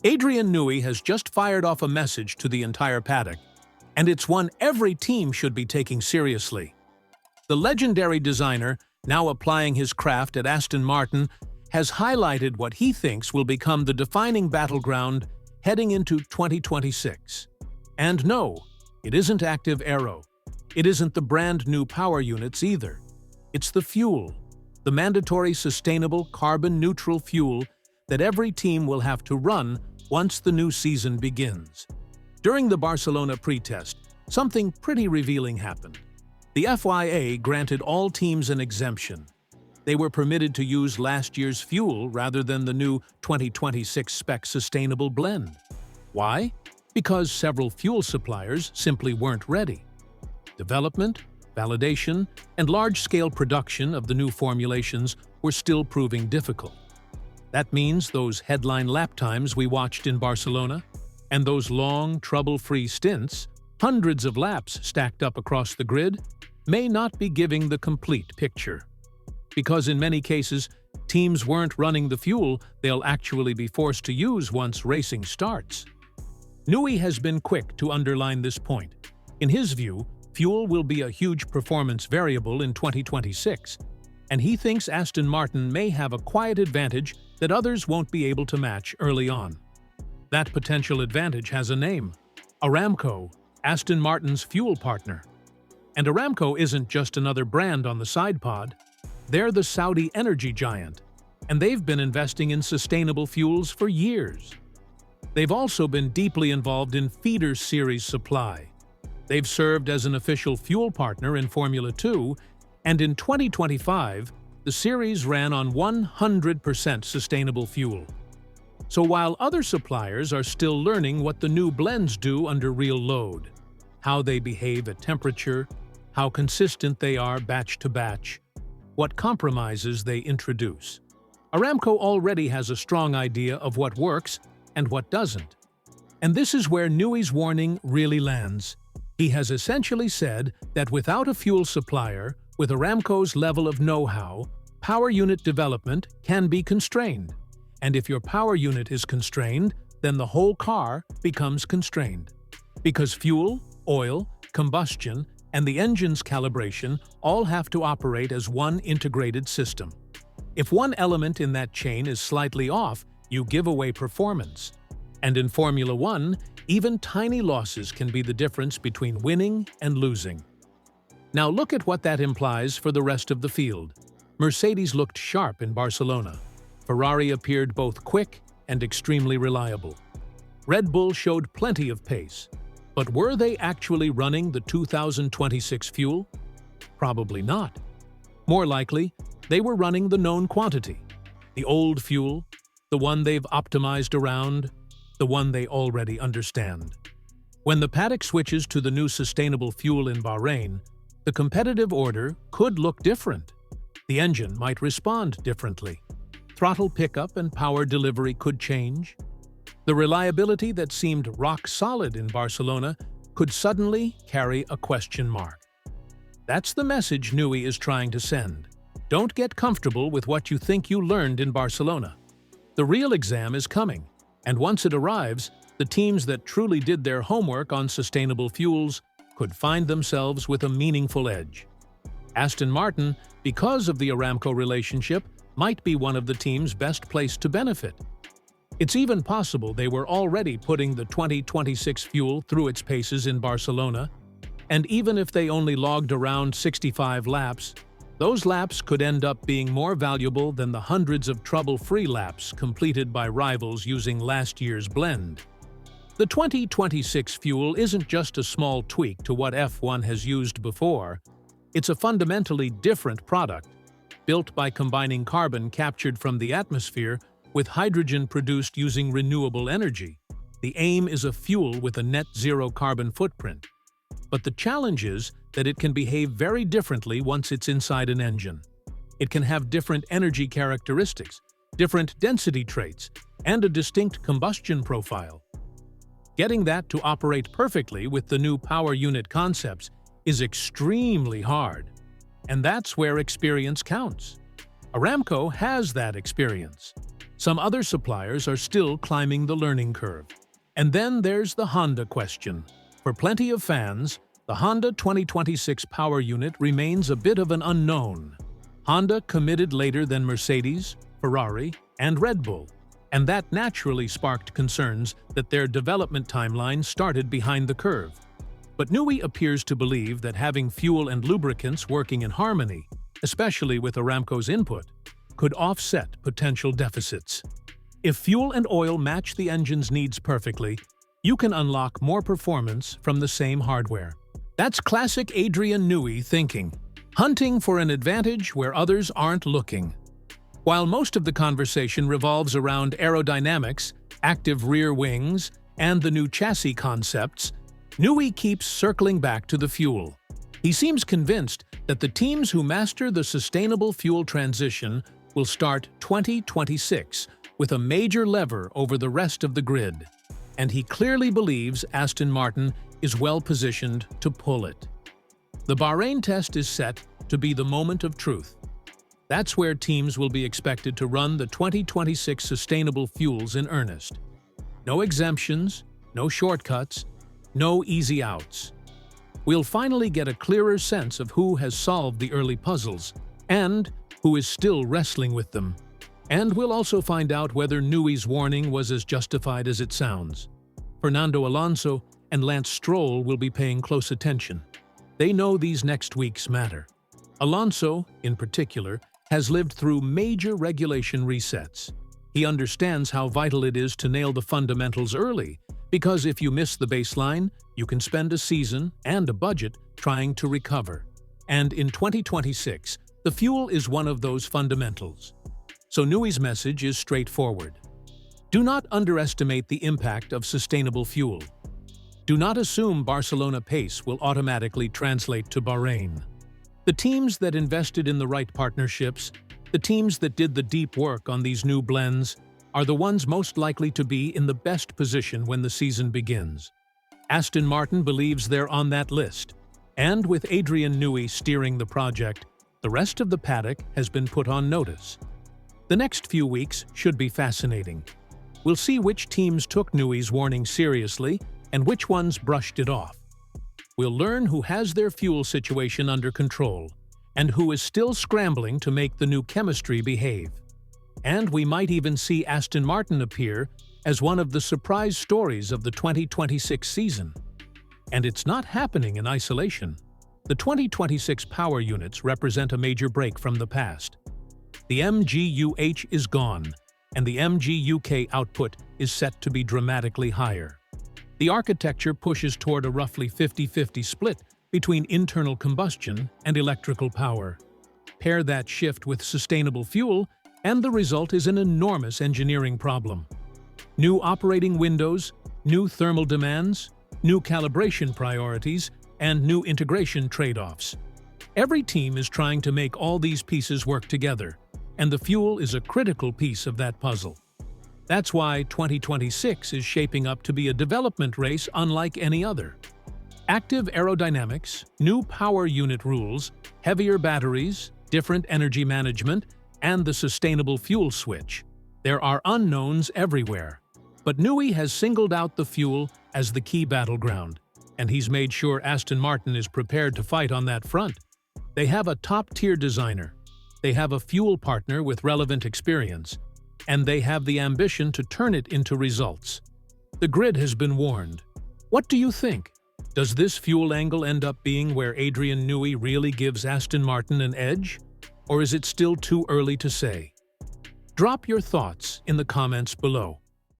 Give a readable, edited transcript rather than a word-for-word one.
Adrian Newey has just fired off a message to the entire paddock, and it's one every team should be taking seriously. The legendary designer, now applying his craft at Aston Martin, has highlighted what he thinks will become the defining battleground heading into 2026. And no, it isn't active aero. It isn't the brand new power units either. It's the fuel, the mandatory sustainable carbon-neutral fuel that every team will have to run once the new season begins. During the Barcelona pre-test, something pretty revealing happened. The FIA granted all teams an exemption. They were permitted to use last year's fuel rather than the new 2026 spec sustainable blend. Why? Because several fuel suppliers simply weren't ready. Development, validation, and large-scale production of the new formulations were still proving difficult. That means those headline lap times we watched in Barcelona, and those long, trouble-free stints, hundreds of laps stacked up across the grid, may not be giving the complete picture. Because in many cases, teams weren't running the fuel they'll actually be forced to use once racing starts. Newey has been quick to underline this point. In his view, fuel will be a huge performance variable in 2026, and he thinks Aston Martin may have a quiet advantage that others won't be able to match early on. That potential advantage has a name: Aramco, Aston Martin's fuel partner. And Aramco isn't just another brand on the side pod. They're the Saudi energy giant, and they've been investing in sustainable fuels for years. They've also been deeply involved in feeder series supply. They've served as an official fuel partner in Formula 2, and in 2025, the series ran on 100% sustainable fuel. So while other suppliers are still learning what the new blends do under real load, how they behave at temperature, how consistent they are batch to batch, what compromises they introduce, Aramco already has a strong idea of what works and what doesn't. And this is where Newey's warning really lands. He has essentially said that without a fuel supplier, with Aramco's level of know-how, power unit development can be constrained. And if your power unit is constrained, then the whole car becomes constrained. Because fuel, oil, combustion, and the engine's calibration all have to operate as one integrated system. If one element in that chain is slightly off, you give away performance. And in Formula 1, even tiny losses can be the difference between winning and losing. Now look at what that implies for the rest of the field. Mercedes looked sharp in Barcelona. Ferrari appeared both quick and extremely reliable. Red Bull showed plenty of pace. But were they actually running the 2026 fuel? Probably not. More likely, they were running the known quantity. The old fuel, the one they've optimized around, the one they already understand. When the paddock switches to the new sustainable fuel in Bahrain, the competitive order could look different. The engine might respond differently. Throttle pickup and power delivery could change. The reliability that seemed rock solid in Barcelona could suddenly carry a question mark. That's the message Newey is trying to send. Don't get comfortable with what you think you learned in Barcelona. The real exam is coming, and once it arrives, the teams that truly did their homework on sustainable fuels could find themselves with a meaningful edge. Aston Martin, because of the Aramco relationship, might be one of the teams best placed to benefit. It's even possible they were already putting the 2026 fuel through its paces in Barcelona, and even if they only logged around 65 laps, those laps could end up being more valuable than the hundreds of trouble-free laps completed by rivals using last year's blend. The 2026 fuel isn't just a small tweak to what F1 has used before. It's a fundamentally different product, built by combining carbon captured from the atmosphere with hydrogen produced using renewable energy. The aim is a fuel with a net zero carbon footprint. But the challenge is that it can behave very differently once it's inside an engine. It can have different energy characteristics, different density traits, and a distinct combustion profile. Getting that to operate perfectly with the new power unit concepts is extremely hard. And that's where experience counts. Aramco has that experience. Some other suppliers are still climbing the learning curve. And then there's the Honda question. For plenty of fans, the Honda 2026 power unit remains a bit of an unknown. Honda committed later than Mercedes, Ferrari, and Red Bull, and that naturally sparked concerns that their development timeline started behind the curve. But Newey appears to believe that having fuel and lubricants working in harmony, especially with Aramco's input, could offset potential deficits. If fuel and oil match the engine's needs perfectly, you can unlock more performance from the same hardware. That's classic Adrian Newey thinking, hunting for an advantage where others aren't looking. While most of the conversation revolves around aerodynamics, active rear wings, and the new chassis concepts, Newey keeps circling back to the fuel. He seems convinced that the teams who master the sustainable fuel transition will start 2026 with a major lever over the rest of the grid, and he clearly believes Aston Martin is well positioned to pull it. The Bahrain test is set to be the moment of truth. That's where teams will be expected to run the 2026 sustainable fuels in earnest. No exemptions, no shortcuts, no easy outs. We'll finally get a clearer sense of who has solved the early puzzles and who is still wrestling with them. And we'll also find out whether Newey's warning was as justified as it sounds. Fernando Alonso and Lance Stroll will be paying close attention. They know these next weeks matter. Alonso, in particular, has lived through major regulation resets. He understands how vital it is to nail the fundamentals early, because if you miss the baseline, you can spend a season and a budget trying to recover. And in 2026, the fuel is one of those fundamentals. So Newey's message is straightforward. Do not underestimate the impact of sustainable fuel. Do not assume Barcelona pace will automatically translate to Bahrain. The teams that invested in the right partnerships, the teams that did the deep work on these new blends, are the ones most likely to be in the best position when the season begins. Aston Martin believes they're on that list, and with Adrian Newey steering the project, the rest of the paddock has been put on notice. The next few weeks should be fascinating. We'll see which teams took Newey's warning seriously and which ones brushed it off. We'll learn who has their fuel situation under control and who is still scrambling to make the new chemistry behave. And we might even see Aston Martin appear as one of the surprise stories of the 2026 season. And it's not happening in isolation. The 2026 power units represent a major break from the past. The MGU-H is gone, and the MGU-K output is set to be dramatically higher. The architecture pushes toward a roughly 50-50 split between internal combustion and electrical power. Pair that shift with sustainable fuel, and the result is an enormous engineering problem. New operating windows, new thermal demands, new calibration priorities, and new integration trade-offs. Every team is trying to make all these pieces work together, and the fuel is a critical piece of that puzzle. That's why 2026 is shaping up to be a development race unlike any other. Active aerodynamics, new power unit rules, heavier batteries, different energy management, and the sustainable fuel switch. There are unknowns everywhere. But Newey has singled out the fuel as the key battleground, and he's made sure Aston Martin is prepared to fight on that front. They have a top-tier designer, they have a fuel partner with relevant experience, and they have the ambition to turn it into results. The grid has been warned. What do you think? Does this fuel angle end up being where Adrian Newey really gives Aston Martin an edge? Or is it still too early to say? Drop your thoughts in the comments below.